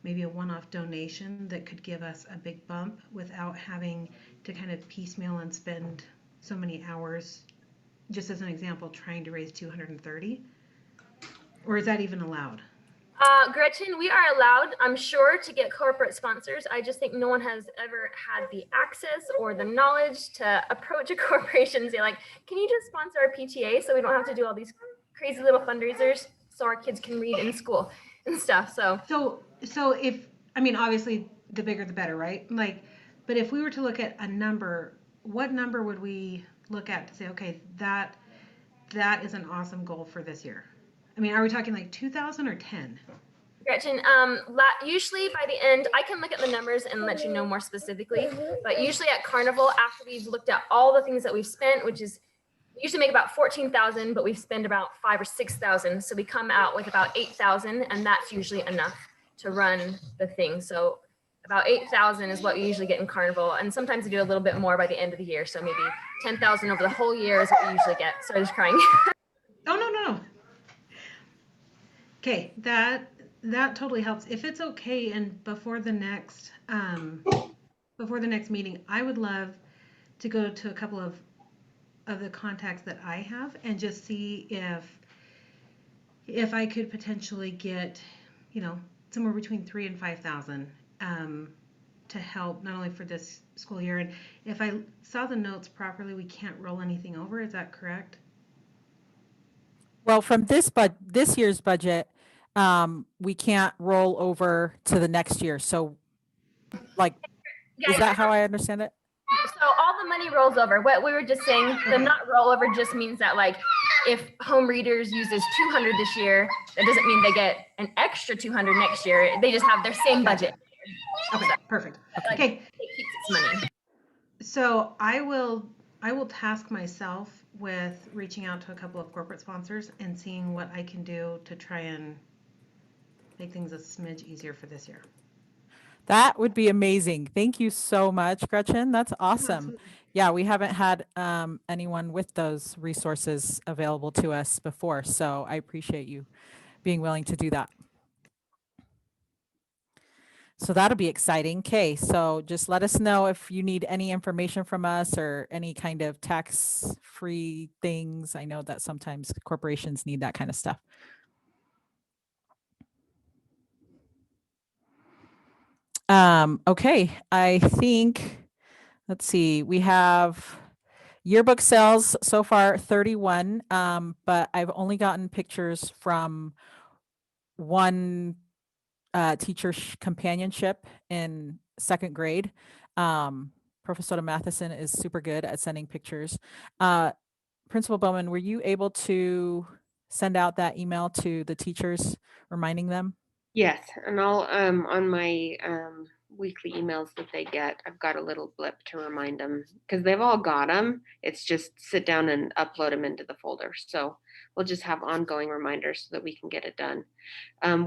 maybe a one-off donation that could give us a big bump without having to kind of piecemeal and spend so many hours, just as an example, trying to raise 230? Or is that even allowed? Gretchen, we are allowed, I'm sure, to get corporate sponsors. I just think no one has ever had the access or the knowledge to approach a corporation and say, like, can you just sponsor our PTA so we don't have to do all these crazy little fundraisers so our kids can read in school and stuff. So if, I mean, obviously the bigger the better, right? Like, but if we were to look at a number, what number would we look at to say, okay, that is an awesome goal for this year? I mean, are we talking like 2,000 or 10? Gretchen, usually by the end, I can look at the numbers and let you know more specifically, but usually at Carnival, after we've looked at all the things that we've spent, which is, we usually make about 14,000, but we've spent about 5,000 or 6,000. So we come out with about 8,000, and that's usually enough to run the thing. So about 8,000 is what we usually get in Carnival. And sometimes we do a little bit more by the end of the year. So maybe 10,000 over the whole year is what we usually get. So I was crying. Oh, no. Okay, that totally helps. If it's okay, and before the next meeting, I would love to go to a couple of the contacts that I have and just see if I could potentially get, you know, somewhere between 3,000 and 5,000 to help not only for this school year. And if I saw the notes properly, we can't roll anything over. Is that correct? Well, from this year's budget, we can't roll over to the next year. So, like, is that how I understand it? So all the money rolls over. What we were just saying, the not rollover just means that, like, if home readers uses 200 this year, that doesn't mean they get an extra 200 next year. They just have their same budget. Okay, perfect. Like, Okay. it keeps its money. So I will task myself with reaching out to a couple of corporate sponsors and seeing what I can do to try and make things a smidge easier for this year. That would be amazing. Thank you so much, Gretchen. That's awesome. Absolutely. Yeah, we haven't had anyone with those resources available to us before, so I appreciate you being willing to do that. So that'll be exciting. Okay, so just let us know if you need any information from us or any kind of tax-free things. I know that sometimes corporations need that kind of stuff. Okay, I think, let's see, we have yearbook sales so far 31, but I've only gotten pictures from one teacher companionship in 2nd grade. Professor Matheson is super good at sending pictures. Principal Bowman, were you able to send out that email to the teachers reminding them? Yes, and I'll on my weekly emails that they get, I've got a little blip to remind them, because they've all got them. It's just sit down and upload them into the folder. So we'll just have ongoing reminders so that we can get it done.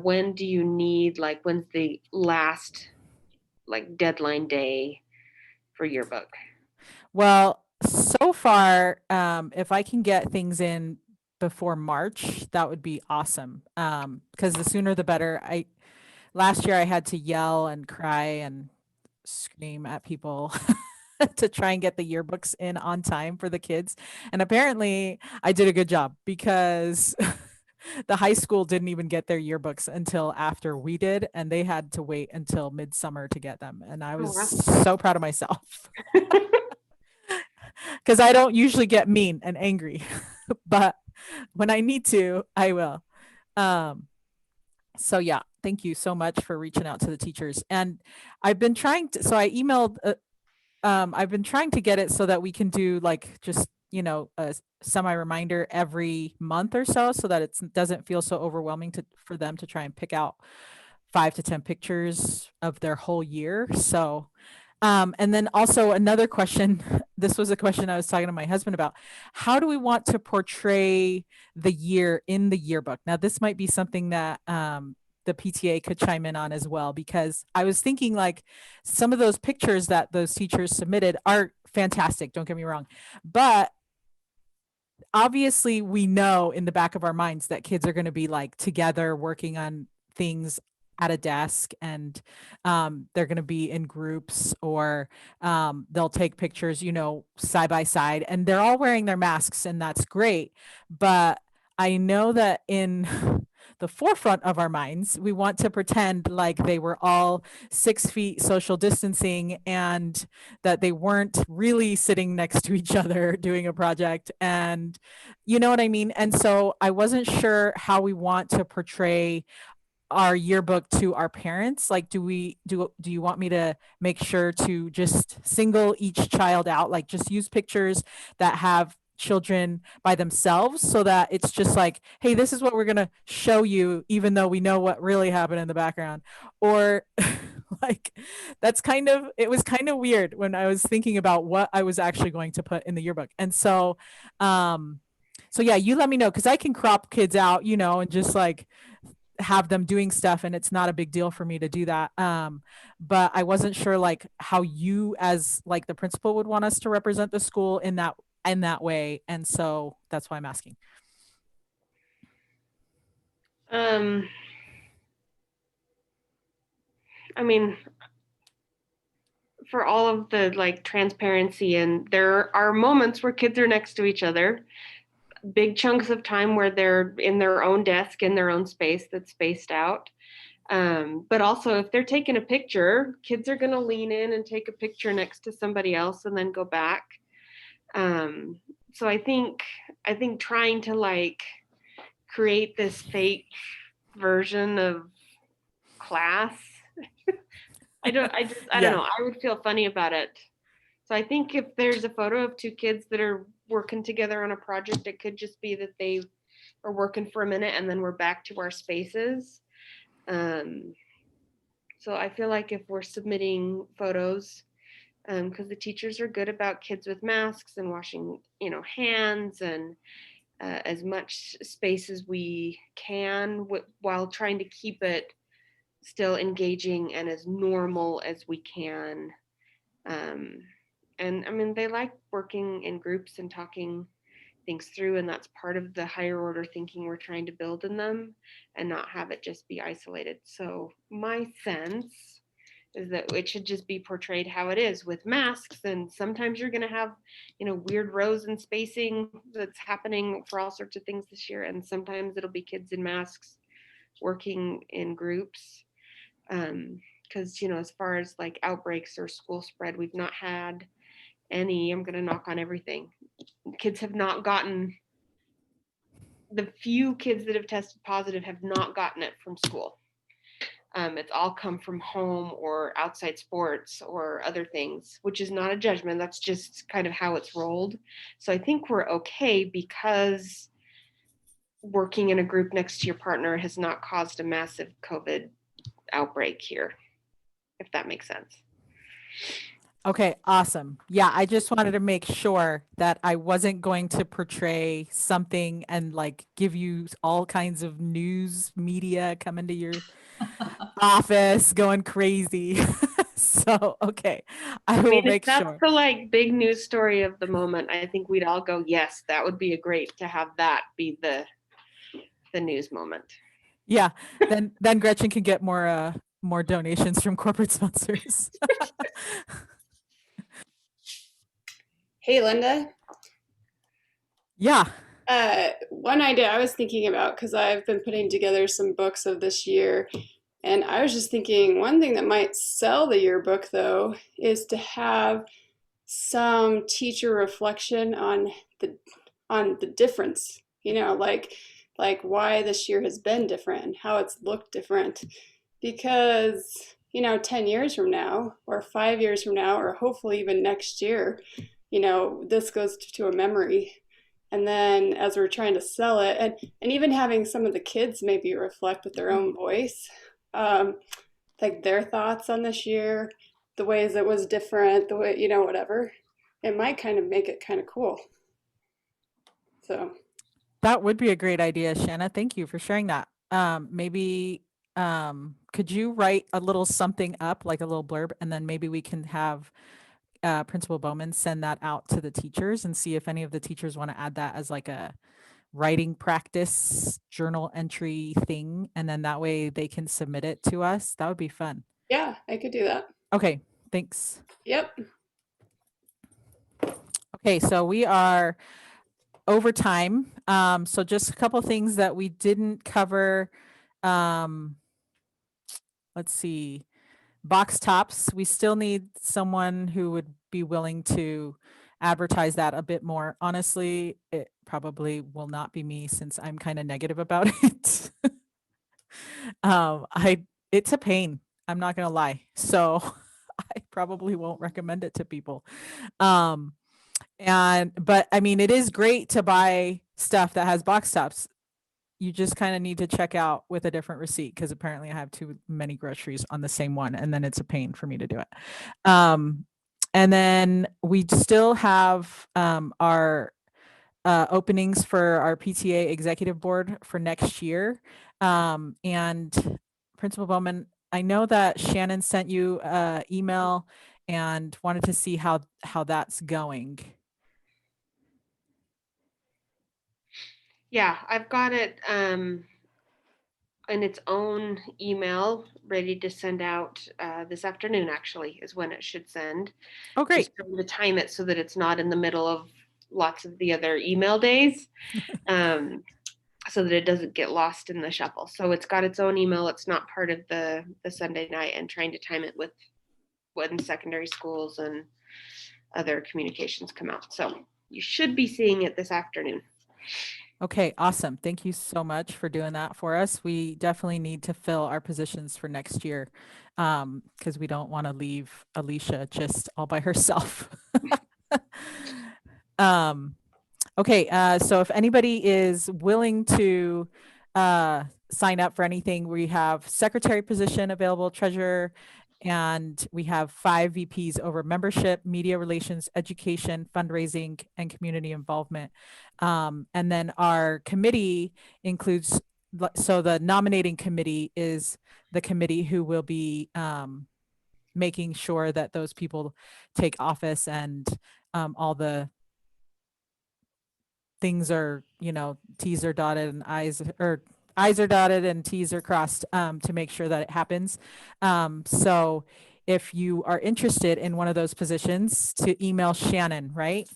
When do you need, like, when's the last like deadline day for yearbook? Well, so far, if I can get things in before March, that would be awesome. Because the sooner the better. Last year I had to yell and cry and scream at people to try and get the yearbooks in on time for the kids. And apparently I did a good job, because the high school didn't even get their yearbooks until after we did, and they had to wait until midsummer to get them. And I was so proud of myself. Because I don't usually get mean and angry, but when I need to, I will. So yeah, thank you so much for reaching out to the teachers. And I've been trying to, so I emailed, I've been trying to get it so that we can do like just, a semi reminder every month or so that it doesn't feel so overwhelming for them to try and pick out 5 to 10 pictures of their whole year. So and then also another question, this was a question I was talking to my husband about. How do we want to portray the year in the yearbook? Now, this might be something that the PTA could chime in on as well, because I was thinking like some of those pictures that those teachers submitted are fantastic, don't get me wrong. But obviously we know in the back of our minds that kids are going to be like together working on things at a desk, and they're going to be in groups, or they'll take pictures, side by side, and they're all wearing their masks, and that's great. But I know that in the forefront of our minds, we want to pretend like they were all 6 feet social distancing, and that they weren't really sitting next to each other doing a project. And you know what I mean? And so I wasn't sure how we want to portray our yearbook to our parents. Like, do you want me to make sure to just single each child out, like just use pictures that have children by themselves, so that it's just like, hey, this is what we're going to show you, even though we know what really happened in the background? Or like, it was kind of weird when I was thinking about what I was actually going to put in the yearbook. And so yeah, you let me know, because I can crop kids out, and just like have them doing stuff, and it's not a big deal for me to do that. But I wasn't sure like how you as like the principal would want us to represent the school in that way. And so that's why I'm asking. I mean, for all of the like transparency, and there are moments where kids are next to each other, big chunks of time where they're in their own desk, in their own space that's spaced out. But also if they're taking a picture, kids are going to lean in and take a picture next to somebody else and then go back. So I think trying to like create this fake version of class, I don't know. I would feel funny about it. So I think if there's a photo of 2 kids that are working together on a project, it could just be that they are working for a minute and then we're back to our spaces. So I feel like if we're submitting photos, because the teachers are good about kids with masks and washing, hands, and as much space as we can, while trying to keep it still engaging and as normal as we can. And I mean, they like working in groups and talking things through, and that's part of the higher order thinking we're trying to build in them, and not have it just be isolated. So my sense is that it should just be portrayed how it is with masks, and sometimes you're going to have, weird rows and spacing that's happening for all sorts of things this year, and sometimes it'll be kids in masks working in groups. Because, as far as like outbreaks or school spread, we've not had any. I'm going to knock on everything. Kids have not gotten, the few kids that have tested positive have not gotten it from school. It's all come from home or outside sports or other things, which is not a judgment. That's just kind of how it's rolled. So I think we're okay, because working in a group next to your partner has not caused a massive COVID outbreak here. if that makes sense. Okay, awesome. Yeah, I just wanted to make sure that I wasn't going to portray something and like give you all kinds of news media coming to your office going crazy. So, okay, I will mean, if make that's sure. the like big news story of the moment, I think we'd all go, yes, that would be a great to have that be the news moment. Yeah, then Gretchen can get more donations from corporate sponsors. Hey, Linda. Yeah. One idea I was thinking about, because I've been putting together some books of this year, and I was just thinking one thing that might sell the yearbook, though, is to have some teacher reflection on the difference, like why this year has been different and how it's looked different. Because 10 years from now, or 5 years from now, or hopefully even next year, this goes to a memory. And then as we're trying to sell it, and even having some of the kids maybe reflect with their own voice, like their thoughts on this year, the ways it was different, the way, whatever, it might kind of make it kind of cool. So That would be a great idea, Shanna. Thank you for sharing that. Maybe could you write a little something up, like a little blurb, and then maybe we can have Principal Bowman send that out to the teachers and see if any of the teachers want to add that as like a writing practice journal entry thing. And then that way they can submit it to us. That would be fun. yeah, I could do that. Okay, thanks. Yep. Okay, so we are over time. So just a couple things that we didn't cover. Let's see. Box tops, we still need someone who would be willing to advertise that a bit more. Honestly, it probably will not be me since I'm kind of negative about it. It's a pain. I'm not gonna lie. So I probably won't recommend it to people. But I mean, it is great to buy stuff that has box tops. You just kind of need to check out with a different receipt, because apparently I have too many groceries on the same one, and then it's a pain for me to do it. And then we still have our openings for our PTA executive board for next year. And Principal Bowman, I know that Shannon sent you an email and wanted to see how that's going. Yeah, I've got it in its own email ready to send out this afternoon, actually, is when it should send. Oh, great. Just trying to time it so that it's not in the middle of lots of the other email days, so that it doesn't get lost in the shuffle. So it's got its own email. It's not part of the Sunday night, and trying to time it with when secondary schools and other communications come out. So you should be seeing it this afternoon. Okay, awesome. Thank you so much for doing that for us. We definitely need to fill our positions for next year, because we don't want to leave Alicia just all by herself. Okay, so if anybody is willing to sign up for anything, we have secretary position available, treasurer, and we have 5 VPs over membership, media relations, education, fundraising, and community involvement. And then our committee includes, so the nominating committee is the committee who will be making sure that those people take office, and all the things are, T's are dotted and I's are dotted and T's are crossed, to make sure that it happens. So if you are interested in one of those positions, to email Shannon, right?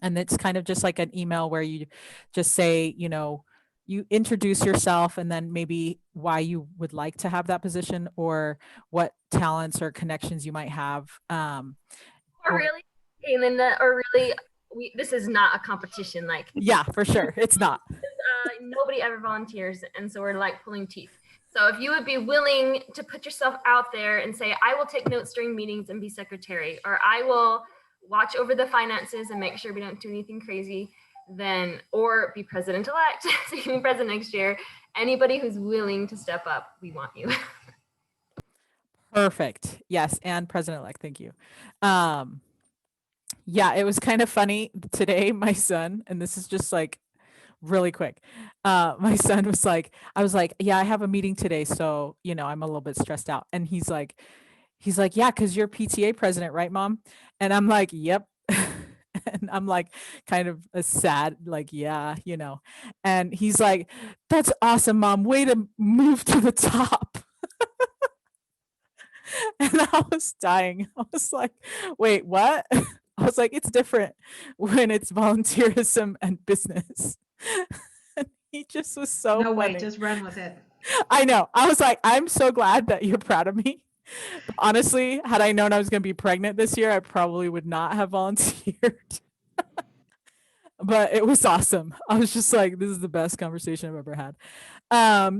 And it's kind of just like an email where you just say, you introduce yourself, and then maybe why you would like to have that position, or what talents or connections you might have. Or really, hey, Linda, or really, this is not a competition. Like, yeah, for sure, it's not. Nobody ever volunteers, and so we're like pulling teeth. So if you would be willing to put yourself out there and say, I will take notes during meetings and be secretary, or I will watch over the finances and make sure we don't do anything crazy, then, or be president-elect, so you can be president next year. Anybody who's willing to step up, we want you. Perfect. Yes. And President-elect, thank you. Yeah, it was kind of funny today. My son, and this is just like really quick. My son was like, I was like, yeah, I have a meeting today. So, you know, I'm a little bit stressed out. And he's like, yeah, because you're PTA president, right, Mom? And I'm like, yep. And I'm like kind of a sad, like, yeah, you know. And he's like, that's awesome, Mom. Way to move to the top. And I was dying. I was like, wait, what? I was like, it's different when it's volunteerism and business. And he just was so No way, funny. just run with it. I know. I was like, I'm so glad that you're proud of me. Honestly, had I known I was going to be pregnant this year, I probably would not have volunteered. But it was awesome. I was just like, this is the best conversation I've ever had.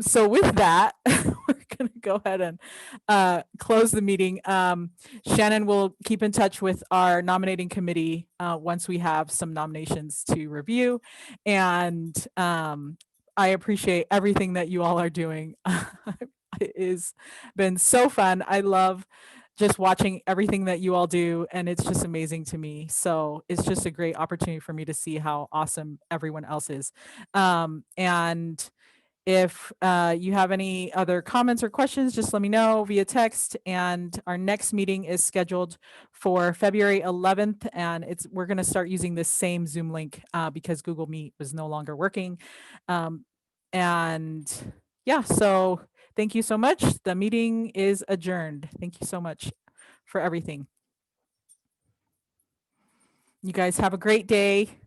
So with that, we're going to go ahead and close the meeting. Shannon will keep in touch with our nominating committee once we have some nominations to review. And I appreciate everything that you all are doing. It has been so fun. I love just watching everything that you all do, and it's just amazing to me. So it's just a great opportunity for me to see how awesome everyone else is. And if you have any other comments or questions, just let me know via text. And our next meeting is scheduled for February 11th, and we're going to start using this same Zoom link because Google Meet was no longer working. And yeah, so thank you so much. The meeting is adjourned. Thank you so much for everything. You guys have a great day.